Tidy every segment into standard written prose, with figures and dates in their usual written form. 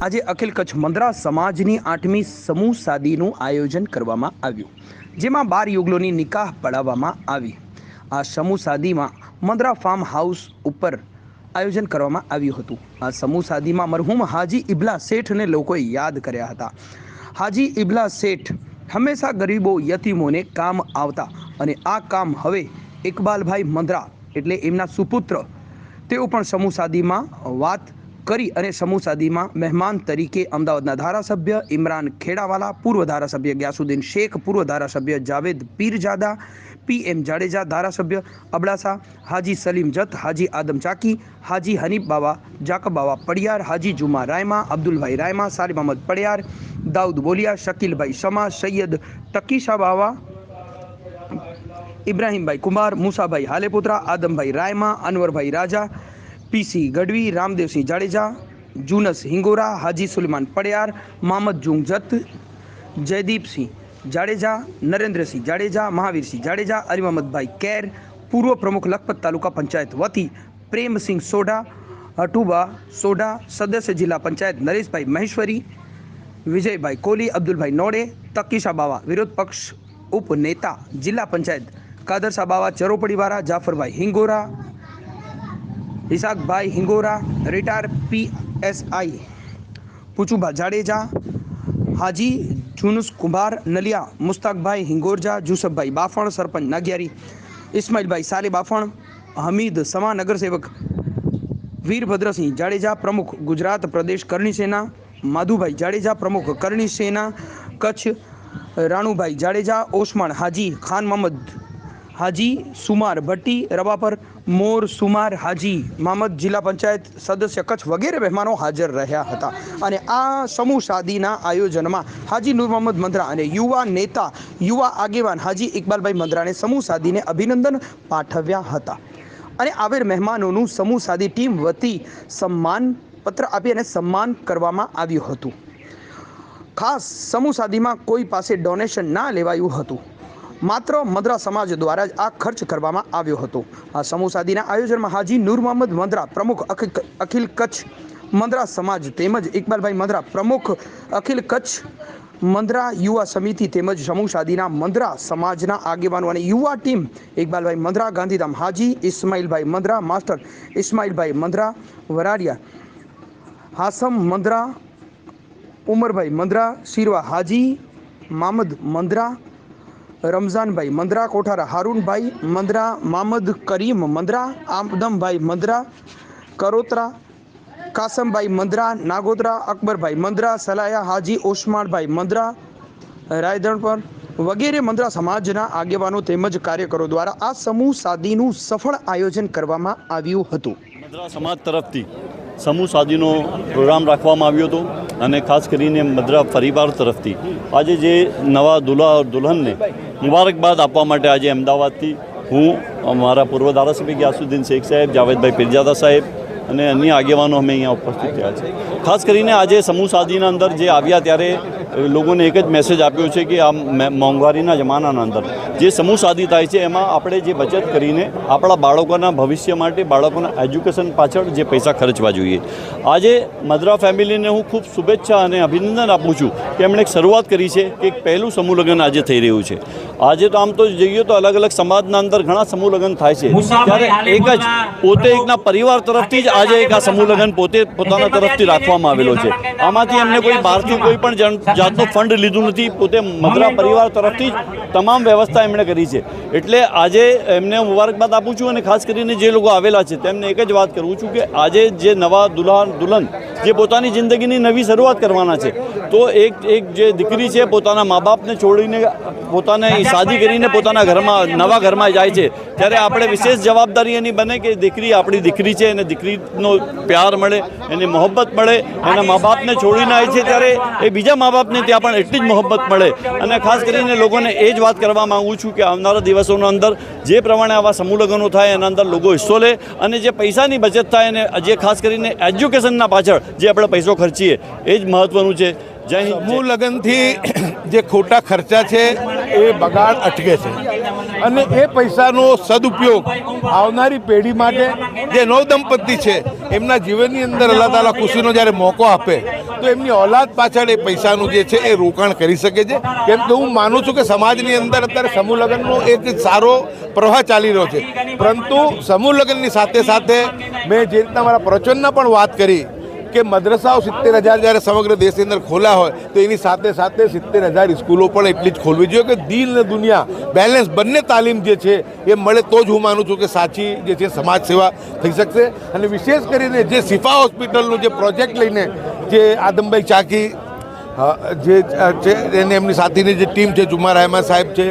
આજે અખિલ કચ્છ મંદરા સમાજની 8મી સમૂહ શાદીનું આયોજન કરવામાં આવ્યું, જેમાં 12 યુગલોની નિકાહ પડાવવામાં આવી। આ સમૂહ શાદીમાં મંદરા ફાર્મ હાઉસ ઉપર આયોજન કરવામાં આવ્યું હતું। આ સમૂહ શાદીમાં મરહૂમ હાજી ઇબલા શેઠને લોકોએ યાદ કર્યા હતા। હાજી ઇબલા શેઠ હંમેશા ગરીબો યતીમોને કામ આવતા અને આ કામ હવે ઇકબાલભાઈ મંદરા એટલે એમના સુપુત્ર તેઓ પણ સમૂહ શાદીમાં વાત કરી અને સમૂહ શાદીમાં મહેમાન તરીકે અમદાવાદના ધારાસભ્ય ઇમરાન ખેડાવાલા, પૂર્વ ધારાસભ્ય ગ્યાસુદ્દીન શેખ, પૂર્વ ધારાસભ્ય જાવેદ પીરજાદા, PM જાડેજા, ધારાસભ્ય અબડાસા હાજી સલીમ જત, હાજી આદમ ચાકી, હાજી હનીફ બાવા, જાકબ બાવા પડિયાર, હાજી જુમા રાયમા, અબ્દુલભાઈ રાયમા, સાલિમ અહમદ પડિયાર, દાઉદ બોલિયા, શકીલભાઈ શમા, સૈયદ તકીશા બાવા, ઇબ્રાહીમભાઈ કુમાર, મુસાભાઈ હાલેપુત્રા, આદમભાઈ રાયમા, અનવરભાઈ રાજા, PC ગઢવી, રામદેવસિંહ જાડેજા, જુનસ હિંગોરા, હાજી સુલેમાન પડિયાર, મોહમ્મદ જુંગજત, જયદીપસિંહ જાડેજા, નરેન્દ્રસિંહ જાડેજા, મહાવીરસિંહ જાડેજા, અલીમહમદભાઈ કેર, પૂર્વ પ્રમુખ લખપત તાલુકા પંચાયત વતી પ્રેમસિંહ સોઢા, હટુબા સોઢા, સદસ્ય જિલ્લા પંચાયત નરેશભાઈ મહેશ્વરી, વિજયભાઈ કોલી, અબ્દુલભાઈ નોડે, તકીશા બાવા, વિરોધ પક્ષ ઉપનેતા જિલ્લા પંચાયત કાદરસા બાવા, ચરોપડીવાળા, જાફરભાઈ હિંગોરા, ઇસાકભાઈ હિંગોરા, રિટાયર PSI પુચુભા જાડેજા, હાજી જુનુસ કુંભાર નલિયા, મુસ્તાકભાઈ હિંગોરજા, જુસફભાઈ બાફણ, સરપંચ નાગિયારી, ઇસ્માઇલભાઈ સાલે બાફણ, હમીદ સમા, નગરસેવક વીરભદ્રસિંહ જાડેજા, પ્રમુખ ગુજરાત પ્રદેશ કરણી સેના, માધુભાઈ જાડેજા, પ્રમુખ કરણી સેના કચ્છ, રાણુભાઈ જાડેજા, ઓસમાણ હાજી, ખાન મોહમ્મદ હાજી, સુમાર ભટ્ટી, રવાપર મોર સુમાર હાજી, મામદ જિલ્લા પંચાયત સદસ્ય કચ્છ વગેરે મહેમાનો હાજર રહ્યા હતા। અને આ સમૂહ શાદીના આયોજનમાં હાજી નૂર મોહમ્મદ મંદરા અને યુવા નેતા, યુવા આગેવાન હાજી ઇકબાલભાઈ મંદરાને સમૂહ શાદીને અભિનંદન પાઠવ્યા હતા। અને આવેલ મહેમાનોનું સમૂહ શાદી ટીમ વતી સન્માન પત્ર આપી અને સન્માન કરવામાં આવ્યું હતું। ખાસ સમૂહ શાદીમાં કોઈ પાસે ડોનેશન ના લેવાયું હતું, માત્ર મંદરા સમાજ દ્વારા જ આ ખર્ચ કરવામાં આવ્યો હતો। આ સમૂહ શાદીના આયોજનમાં હાજી નૂર મોહમ્મદ મંદરા પ્રમુખ અખિલ કચ્છ મંદરા સમાજ તેમજ ઇકબાલભાઈ મંદરા પ્રમુખ અખિલ કચ્છ મંદરા યુવા સમિતિ તેમજ સમૂહ શાદીના મંદરા સમાજના આગેવાનો અને યુવા ટીમ ઇકબાલભાઈ મંદરા, ગાંધીધામ હાજી ઇસ્માઇલભાઈ મંદરા, માસ્ટર ઇસ્માઇલભાઈ મંદરા, વરારિયા હાસમ મંદરા, ઉમરભાઈ મંદરા, શિરવા હાજી મામદ મંદરા, રમઝાનભાઈ મંદરા, કોઠારા હારૂનભાઈ મંદરા, મામદ કરીમ મંદરા, આદમભાઈ મંદરા, કરોત્રા, કાસમભાઈ મંદરા, નાગોદરા, અકબરભાઈ મંદરા, સલાયા હાજી ઓસમાણભાઈ મંદરા, રાયધણપર વગેરે મંદરા સમાજના આગેવાનો તેમજ કાર્યકરો દ્વારા આ સમૂહ શાદીનું સફળ આયોજન કરવામાં આવ્યું હતું। મંદરા સમાજ તરફથી સમૂહ શાદીનો પ્રોગ્રામ રાખવામાં આવ્યો હતો અને ખાસ કરીને મંદરા પરિવાર તરફથી આજે જે નવા દુલ્હા દુલ્હનને મુબારકબાદ આપવા માટે આજે અમદાવાદથી હું અમારા પૂર્વ ધારાસભ્ય ગ્યાસુદ્દીન શેખ સાહેબ, જાવેદભાઈ પીરજાદા સાહેબ અને અન્ય આગેવાનો અમે અહીંયા ઉપસ્થિત થયા છે। ખાસ કરીને આજે સમૂહ શાદીના અંદર જે આવ્યા ત્યારે લોકોને એક જ મેસેજ આપ્યો છે કે આ મોંઘવારીના જમાનાના અંદર જે સમૂહ શાદી થાય છે એમાં આપણે જે બચત કરીને આપણા બાળકોના ભવિષ્ય માટે, બાળકોના એજ્યુકેશન પાછળ જે પૈસા ખર્ચવા જોઈએ। આજે મંદરા ફેમિલીને હું ખૂબ શુભેચ્છા અને અભિનંદન આપું છું કે એમણે એક શરૂઆત કરી છે કે એક પહેલું સમૂહ લગ્ન આજે થઈ રહ્યું છે। આજે તો આમ તો જોઈએ તો અલગ અલગ સમાજના અંદર ઘણા સમૂહ લગ્ન થાય છે, ત્યારે એક જ પોતે એકના પરિવાર તરફથી જ આજે એક આ સમૂહ લગ્ન પોતે પોતાના તરફથી રાખવામાં આવેલો છે। આમાંથી એમને કોઈ બહારથી કોઈ પણ જાતનું ફંડ લીધું નથી, પોતે મંદરા પરિવાર તરફથી જ તમામ વ્યવસ્થા એમણે કરી છે। એટલે આજે એમને મુબારકબાદ આપું છું અને ખાસ કરીને જે લોકો આવેલા છે તેમને એક જ વાત કરું છું કે આજે જે નવા દુલ્હા દુલ્હન જે પોતાની જિંદગીની નવી શરૂઆત કરવાના છે તો એક જે દીકરી છે પોતાના મા બાપને છોડીને પોતાને શાદી કરીને પોતાના ઘરમાં નવા ઘરમાં જાય છે ત્યારે આપણે વિશેષ જવાબદારી એની બને કે દીકરી આપણી દીકરી છે અને દીકરીનો પ્યાર મળે, એને મોહબ્બત મળે, એના મા બાપને છોડીને આવે છે ત્યારે એ બીજા મા બાપને ત્યાં પણ એટલી જ મોહબ્બત મળે। અને ખાસ કરીને લોકોને એ જ વાત કરવા માગું છું કે આવનારા દિવસોના અંદર જે પ્રમાણે આવા સમૂહ લગ્નો થાય એના અંદર લોકો હિસ્સો લે અને જે પૈસાની બચત થાય અને જે ખાસ કરીને એજ્યુકેશનના પાછળ જે આપણે પૈસો ખર્ચીએ એ જ મહત્ત્વનું છે। જય હિન્દ. સમૂહ લગ્નથી જે ખોટા ખર્ચા છે એ બગાડ અટકે છે અને એ પૈસાનો સદુપયોગ આવનારી પેઢી માટે જે નવદંપતિ છે એમના જીવનની અંદર અલ્લાહ તાલા ખુશીનો જ્યારે મોકો આપે તો એમની ઓલાદ પાછળ એ પૈસાનું જે છે એ રોકાણ કરી શકે છે. કેમ કે હું માનું છું કે સમાજની અંદર અત્યારે સમૂહ લગ્નનો એક સારો પ્રવાહ ચાલી રહ્યો છે, પરંતુ સમૂહ લગ્નની સાથે સાથે મેં જે રીતના મારા પ્રવચનના પણ વાત કરી કે મદ્રસાઓ 70,000 જ્યારે સમગ્ર દેશની અંદર ખોલ્યા હોય તો એની સાથે સાથે 70,000 સ્કૂલો પણ એટલી જ ખોલવી જોઈએ કે દિલ અને દુનિયા બેલેન્સ બંને તાલીમ જે છે એ મળે તો જ હું માનું છું કે સાચી જે છે સમાજ સેવા થઈ શકશે. અને વિશેષ કરીને જે શિફા હોસ્પિટલનું જે પ્રોજેક્ટ લઈને જે આદમભાઈ ચાકી જે છે એને એમની સાથીની જે ટીમ છે, જુમાર અહેમદ સાહેબ છે,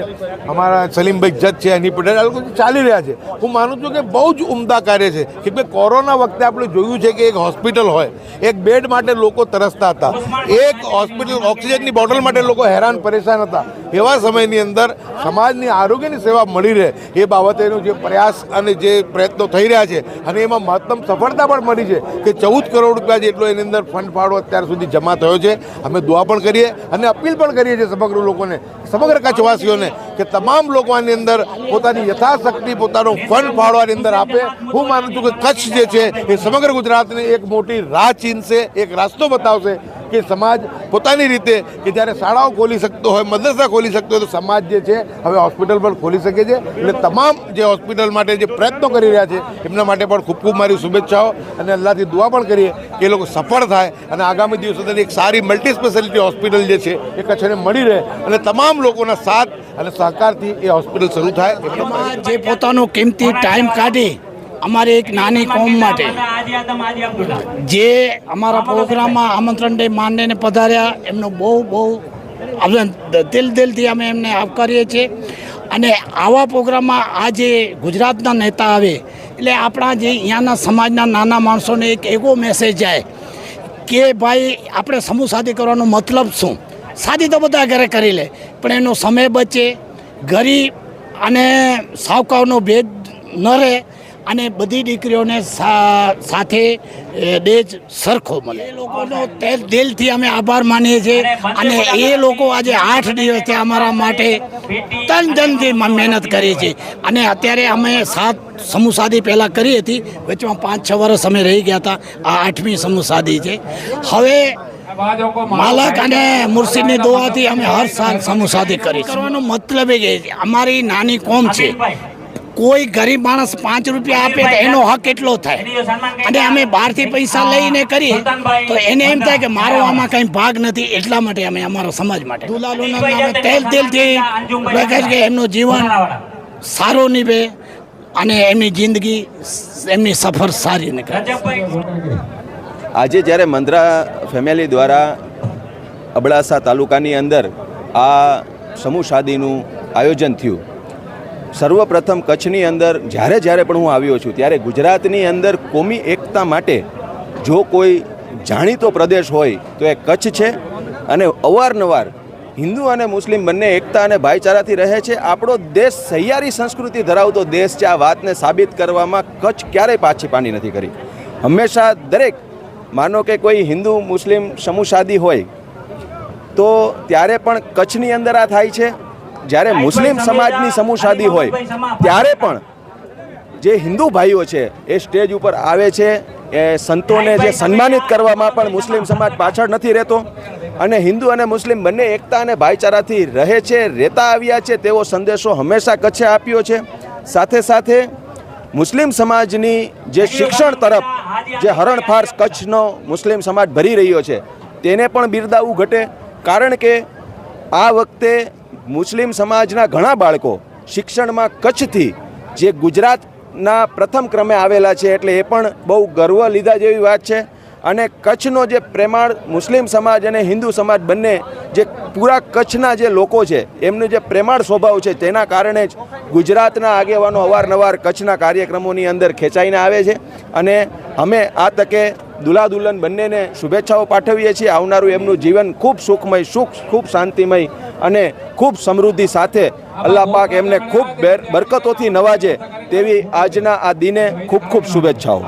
અમારા સલીમભાઈ જજ છે, હની પટેલ, આ લોકો ચાલી રહ્યા છે. હું માનું છું કે બહુ જ ઉમદા કાર્ય છે. કે ભાઈ કોરોના વખતે આપણે જોયું છે કે એક હોસ્પિટલ હોય, એક બેડ માટે લોકો તરસતા હતા, એક હોસ્પિટલ ઓક્સિજનની બોટલ માટે લોકો હેરાન પરેશાન હતા. એવા સમયની અંદર સમાજની આરોગ્યની સેવા મળી રહે એ બાબતેનો જે પ્રયાસ અને જે પ્રયત્નો થઈ રહ્યા છે અને એમાં મહત્તમ સફળતા પણ મળી છે કે 14 કરોડ રૂપિયા જેટલો એની અંદર ફંડ ફાળો અત્યાર સુધી જમા થયો છે. અમે દુઆ પણ કરીએ અને અપીલ પણ કરીએ છીએ સમગ્ર લોકોને, સમગ્ર કચ્છવાસીઓને કે તમામ લોકો આની અંદર પોતાની યથાશક્તિ પોતાનો ફંડ ફાળવાની અંદર આપે. હું માનું છું કે કચ્છ જે છે એ સમગ્ર ગુજરાતને એક મોટી રાહ ચીંધશે, એક રાસ્તો બતાવશે કે સમાજ પોતાની રીતે કે જ્યારે શાળાઓ ખોલી શકતો હોય, મદ્રસા ખોલી શકતો હોય, તો સમાજ જે છે હવે હોસ્પિટલ પણ ખોલી શકે છે. એટલે તમામ જે હોસ્પિટલ માટે જે પ્રયત્નો કરી રહ્યા છે એમના માટે પણ ખૂબ ખૂબ મારી શુભેચ્છાઓ અને અલ્લાહથી દુઆ પણ કરીએ કે એ લોકો સફળ થાય અને આગામી દિવસોની એક સારી મલ્ટી સ્પેશિયાલિટી હોસ્પિટલ જે છે એ કચ્છને મળી રહે અને તમામ લોકોના સાથ અને સહકારથી એ હોસ્પિટલ શરૂ થાય. જે પોતાનો કિંમતી ટાઈમ કાઢી અમારી એક નાની કોમ માટે જે અમારા પ્રોગ્રામમાં આમંત્રણ દઈ માંડીને પધાર્યા, એમનો બહુ દિલથી અમે એમને આવકારીએ છીએ. અને આવા પ્રોગ્રામમાં આ જે ગુજરાતના નેતા આવે એટલે આપણા જે અહીંયાના સમાજના નાના માણસોને એક એવો મેસેજ જાય કે ભાઈ આપણે સમૂહ શાદી કરવાનો મતલબ શું? શાદી તો બધા ઘરે કરી લે, પણ એનો સમય બચે, ગરીબ અને સાવકારનો ભેદ ન રહે અને બધી દીકરીઓને સાથે દેજ સરખો મળે. એ લોકોનો દિલથી અમે આભાર માનીએ છીએ અને એ લોકો આજે 8 દિવસથી અમારા માટે તન મહેનત કરી છે. અને અત્યારે અમે 7 સમૂહ શાદી પહેલાં કરી હતી, વચમાં 5-6 વર્ષ અમે રહી ગયા હતા. આ 8મી સમૂહ શાદી છે. હવે માલક અને મુર્શીદની દુઆથી અમે હર સાલ સમૂહ શાદી કરી. કરવાનો મતલબ એ છે અમારી નાની કોમ છે, કોઈ ગરીબ માણસ 5 રૂપિયા આપે તો એનો હક એટલો થાય અને અમે બહારથી પૈસા લઈને કરીએ તો એને એમ થાય કે મારો આમાં કંઈ ભાગ નથી. એટલા માટે અમે અમારા સમાજ માટે દુલાલોના નામે દિલથી કે એમનું જીવન સારું નીભે અને એમની જિંદગી, એમની સફર સારી નીકળે. આજે જ્યારે મંદ્રા ફેમિલી દ્વારા અબડાસા તાલુકાની અંદર આ સમૂહ શાદીનું આયોજન થયું, સર્વપ્રથમ કચ્છની અંદર જ્યારે પણ હું આવ્યો છું ત્યારે ગુજરાતની અંદર કોમી એકતા માટે જો કોઈ જાણીતો પ્રદેશ હોય તો એ કચ્છ છે. અને અવારનવાર હિન્દુ અને મુસ્લિમ બંને એકતા અને ભાઈચારાથી રહે છે. આપણો દેશ સહિયારી સંસ્કૃતિ ધરાવતો દેશ છે. આ વાતને સાબિત કરવામાં કચ્છ ક્યારેય પાછી પાની નથી કરી. હંમેશા દરેક, માનો કે કોઈ હિન્દુ મુસ્લિમ સમૂહ શાદી હોય તો ત્યારે પણ કચ્છની અંદર આ થાય છે. જ્યારે મુસ્લિમ સમાજની સમૂહ શાદી હોય ત્યારે પણ જે હિન્દુ ભાઈઓ છે એ સ્ટેજ ઉપર આવે છે. એ સંતોને જે સન્માનિત કરવામાં પણ મુસ્લિમ સમાજ પાછળ નથી રહેતો અને હિન્દુ અને મુસ્લિમ બંને એકતા અને ભાઈચારાથી રહે છે, રહેતા આવ્યા છે તેવો સંદેશો હંમેશા કચ્છે આપ્યો છે. સાથે સાથે મુસ્લિમ સમાજની જે શિક્ષણ તરફ જે હરણફાર કચ્છનો મુસ્લિમ સમાજ ભરી રહ્યો છે તેને પણ બિરદાવવું ઘટે. કારણ કે આ વખતે મુસ્લિમ સમાજના ઘણા બાળકો શિક્ષણમાં કચ્છથી જે ગુજરાતના પ્રથમ ક્રમે આવેલા છે, એટલે એ પણ બહુ ગર્વ લીધા જેવી વાત છે. અને કચ્છનો જે પ્રેમાળ મુસ્લિમ સમાજ અને હિન્દુ સમાજ બંને જે પૂરા કચ્છના જે લોકો છે એમનું જે પ્રેમાળ સ્વભાવ છે તેના કારણે જ ગુજરાતના આગેવાનો અવારનવાર કચ્છના કાર્યક્રમોની અંદર ખેંચાઈને આવે છે. અને અમે આ તકે દુલ્હા દુલ્હન બંનેને શુભેચ્છાઓ પાઠવીએ છીએ. આવનારું એમનું જીવન ખૂબ સુખમય, ખૂબ શાંતિમય અને ખૂબ સમૃદ્ધિ સાથે અલ્લાહ પાક એમને ખૂબ બરકતોથી નવાજે તેવી આજના આ દિને ખૂબ શુભેચ્છાઓ.